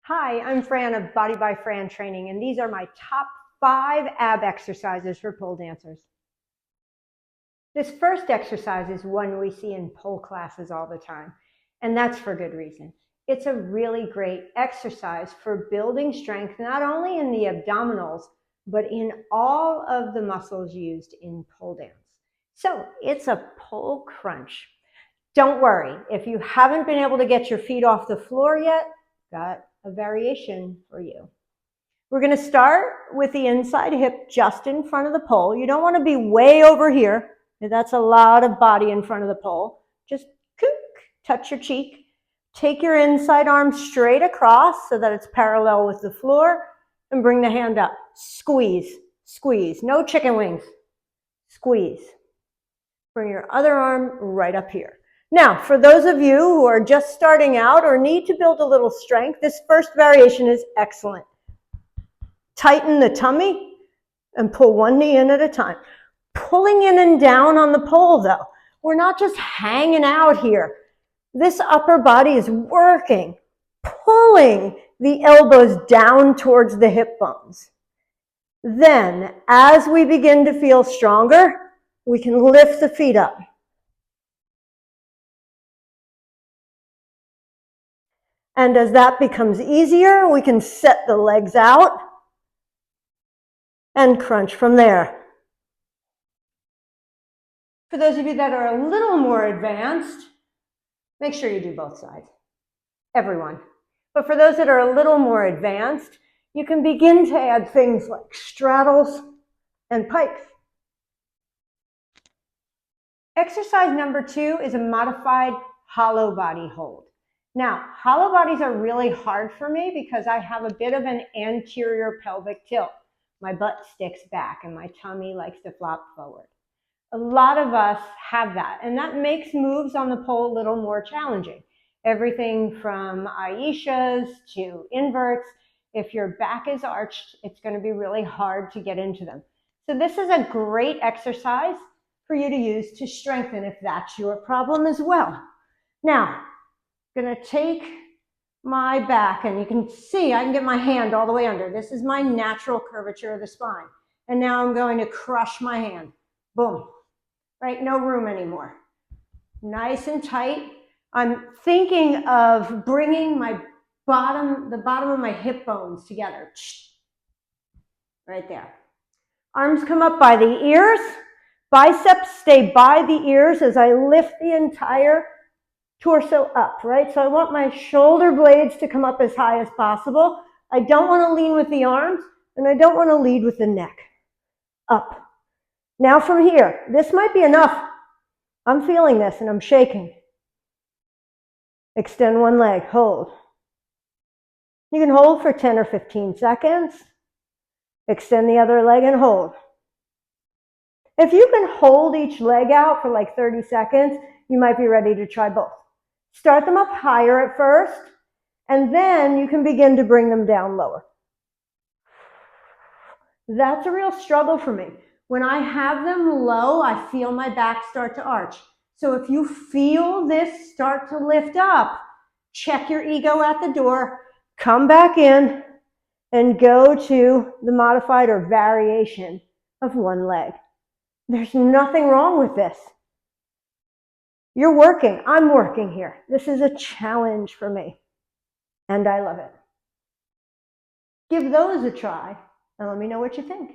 Hi, I'm Fran of Body by Fran Training, and these are my top 5 ab exercises for pole dancers. This first exercise is one we see in pole classes all the time, and that's for good reason. It's a really great exercise for building strength, not only in the abdominals, but in all of the muscles used in pole dance. So it's a pole crunch. Don't worry, if you haven't been able to get your feet off the floor yet, got a variation for you. We're going to start with the inside hip just in front of the pole. You don't want to be way over here. That's a lot of body in front of the pole. Just touch your cheek. Take your inside arm straight across so that it's parallel with the floor and bring the hand up. Squeeze, squeeze. No chicken wings. Squeeze. Bring your other arm right up here. Now, for those of you who are just starting out or need to build a little strength, this first variation is excellent. Tighten the tummy and pull one knee in at a time. Pulling in and down on the pole, though. We're not just hanging out here. This upper body is working, pulling the elbows down towards the hip bones. Then, as we begin to feel stronger, we can lift the feet up. And as that becomes easier, we can set the legs out and crunch from there. For those of you that are a little more advanced, make sure you do both sides. Everyone. But for those that are a little more advanced, you can begin to add things like straddles and pikes. Exercise number 2 is a modified hollow body hold. Now, hollow bodies are really hard for me because I have a bit of an anterior pelvic tilt. My butt sticks back and my tummy likes to flop forward. A lot of us have that, and that makes moves on the pole a little more challenging. Everything from Aishas to inverts. If your back is arched, it's going to be really hard to get into them. So this is a great exercise for you to use to strengthen if that's your problem as well. Now, I'm going to take my back, and you can see I can get my hand all the way under. This is my natural curvature of the spine. And now I'm going to crush my hand. Boom. Right? No room anymore. Nice and tight. I'm thinking of bringing the bottom of my hip bones together. Right there. Arms come up by the ears. Biceps stay by the ears as I lift the entire torso up, right? So I want my shoulder blades to come up as high as possible. I don't want to lean with the arms, and I don't want to lead with the neck. Up. Now from here, this might be enough. I'm feeling this and I'm shaking. Extend one leg, hold. You can hold for 10 or 15 seconds. Extend the other leg and hold. If you can hold each leg out for like 30 seconds, you might be ready to try both. Start them up higher at first, and then you can begin to bring them down lower. That's a real struggle for me. When I have them low, I feel my back start to arch. So if you feel this start to lift up, check your ego at the door, come back in, and go to the modified or variation of one leg. There's nothing wrong with this. You're working. I'm working here. This is a challenge for me, and I love it. Give those a try, and let me know what you think.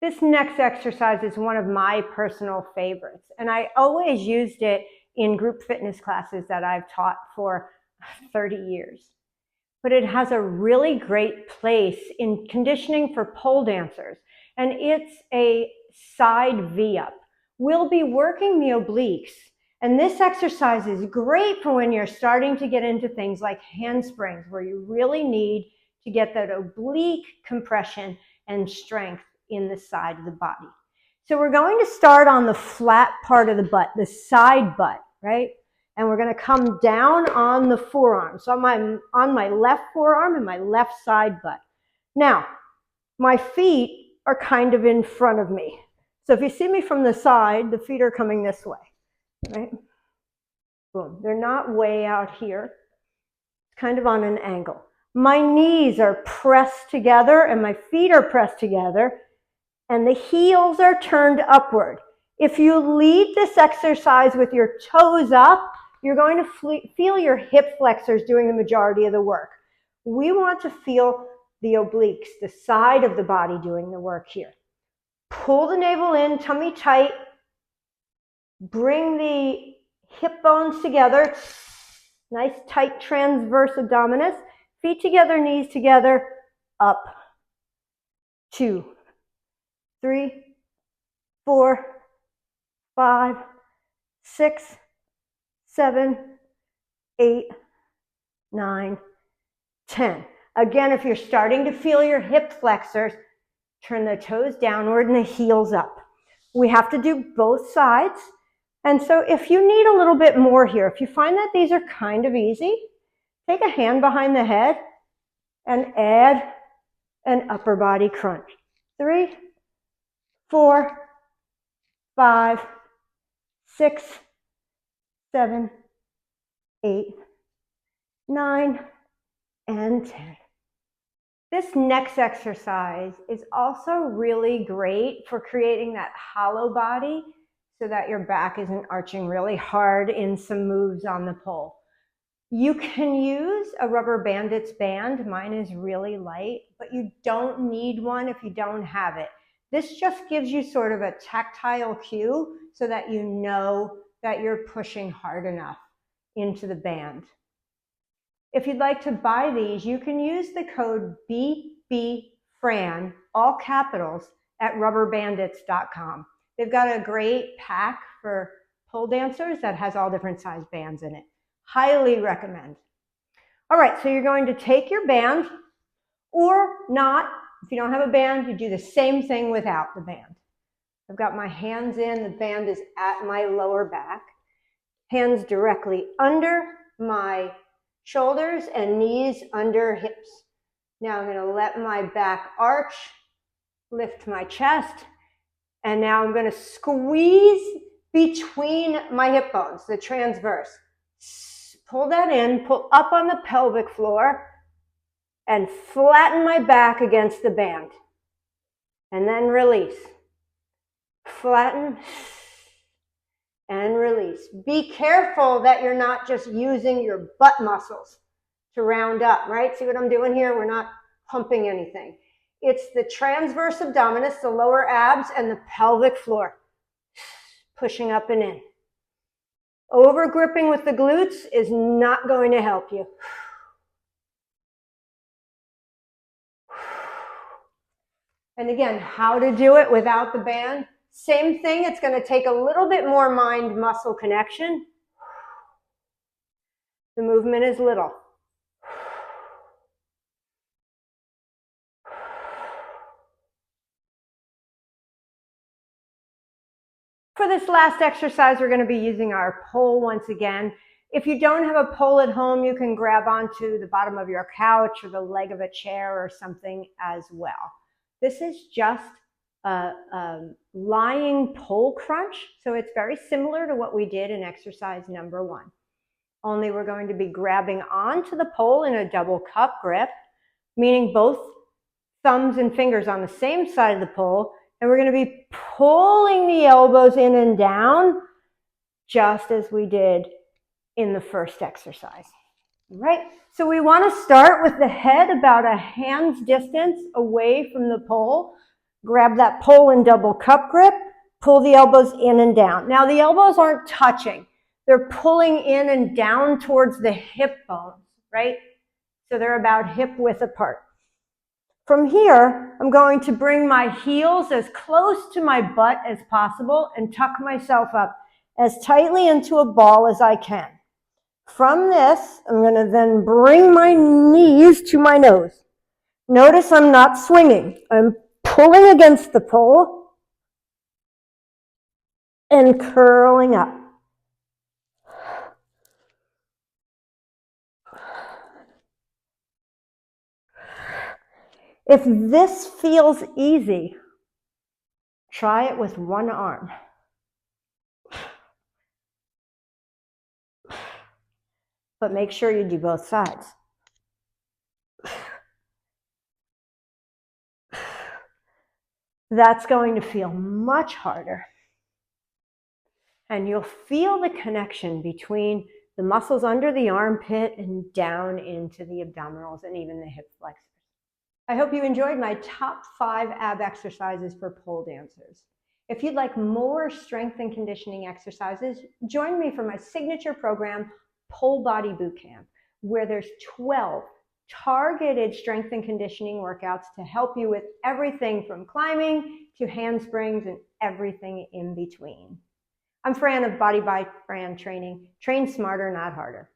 This next exercise is one of my personal favorites, and I always used it in group fitness classes that I've taught for 30 years. But it has a really great place in conditioning for pole dancers, and it's a side V-up. We'll be working the obliques, and this exercise is great for when you're starting to get into things like handsprings, where you really need to get that oblique compression and strength in the side of the body. So we're going to start on the flat part of the butt, the side butt, right? And we're going to come down on the forearm. So I'm on my left forearm and my left side butt. Now, my feet are kind of in front of me. So if you see me from the side, the feet are coming this way, right? Boom. They're not way out here. It's kind of on an angle. My knees are pressed together and my feet are pressed together and the heels are turned upward. If you lead this exercise with your toes up, you're going to feel your hip flexors doing the majority of the work. We want to feel the obliques, the side of the body doing the work here. Pull the navel in, tummy tight. Bring the hip bones together. Nice tight transverse abdominis. Feet together, knees together. Up. 2, 3, 4, 5, 6, 7, 8, 9, 10. Again, if you're starting to feel your hip flexors, turn the toes downward and the heels up. We have to do both sides. And so if you need a little bit more here, if you find that these are kind of easy, take a hand behind the head and add an upper body crunch. 3, 4, 5, 6, 7, 8, 9, and 10. This next exercise is also really great for creating that hollow body so that your back isn't arching really hard in some moves on the pole. You can use a rubber bandits band. Mine is really light, but you don't need one if you don't have it. This just gives you sort of a tactile cue so that you know that you're pushing hard enough into the band. If you'd like to buy these, you can use the code BBFRAN, all capitals, at rubberbandits.com. They've got a great pack for pole dancers that has all different size bands in it. Highly recommend. All right, so you're going to take your band, or not. If you don't have a band, you do the same thing without the band. I've got my hands in, the band is at my lower back. Hands directly under my shoulders and knees under hips. Now I'm going to let my back arch, lift my chest, and now I'm going to squeeze between my hip bones, the transverse. Pull that in, pull up on the pelvic floor, and flatten my back against the band. And then release. Flatten and release. Be careful that you're not just using your butt muscles to round up, right? See what I'm doing here? We're not humping anything. It's the transverse abdominis, the lower abs, and the pelvic floor. Pushing up and in. Over gripping with the glutes is not going to help you. And again, how to do it without the band. Same thing, it's going to take a little bit more mind-muscle connection. The movement is little. For this last exercise, we're going to be using our pole once again. If you don't have a pole at home, you can grab onto the bottom of your couch or the leg of a chair or something as well. This is just a lying pole crunch, so it's very similar to what we did in exercise number 1. Only we're going to be grabbing onto the pole in a double cup grip, meaning both thumbs and fingers on the same side of the pole, and we're going to be pulling the elbows in and down, just as we did in the first exercise. All right, so we want to start with the head about a hand's distance away from the pole. Grab that pole in double cup grip, pull the elbows in and down. Now the elbows aren't touching. They're pulling in and down towards the hip bones, right? So they're about hip width apart. From here, I'm going to bring my heels as close to my butt as possible and tuck myself up as tightly into a ball as I can. From this, I'm going to then bring my knees to my nose. Notice I'm not swinging. I'm pulling against the pole and curling up. If this feels easy, try it with one arm. But make sure you do both sides. That's going to feel much harder. And you'll feel the connection between the muscles under the armpit and down into the abdominals and even the hip flexors. I hope you enjoyed my top 5 ab exercises for pole dancers. If you'd like more strength and conditioning exercises, join me for my signature program, Pole Body Bootcamp, where there's 12 targeted strength and conditioning workouts to help you with everything from climbing to handsprings and everything in between. I'm Fran of Body by Fran Training. Train smarter, not harder.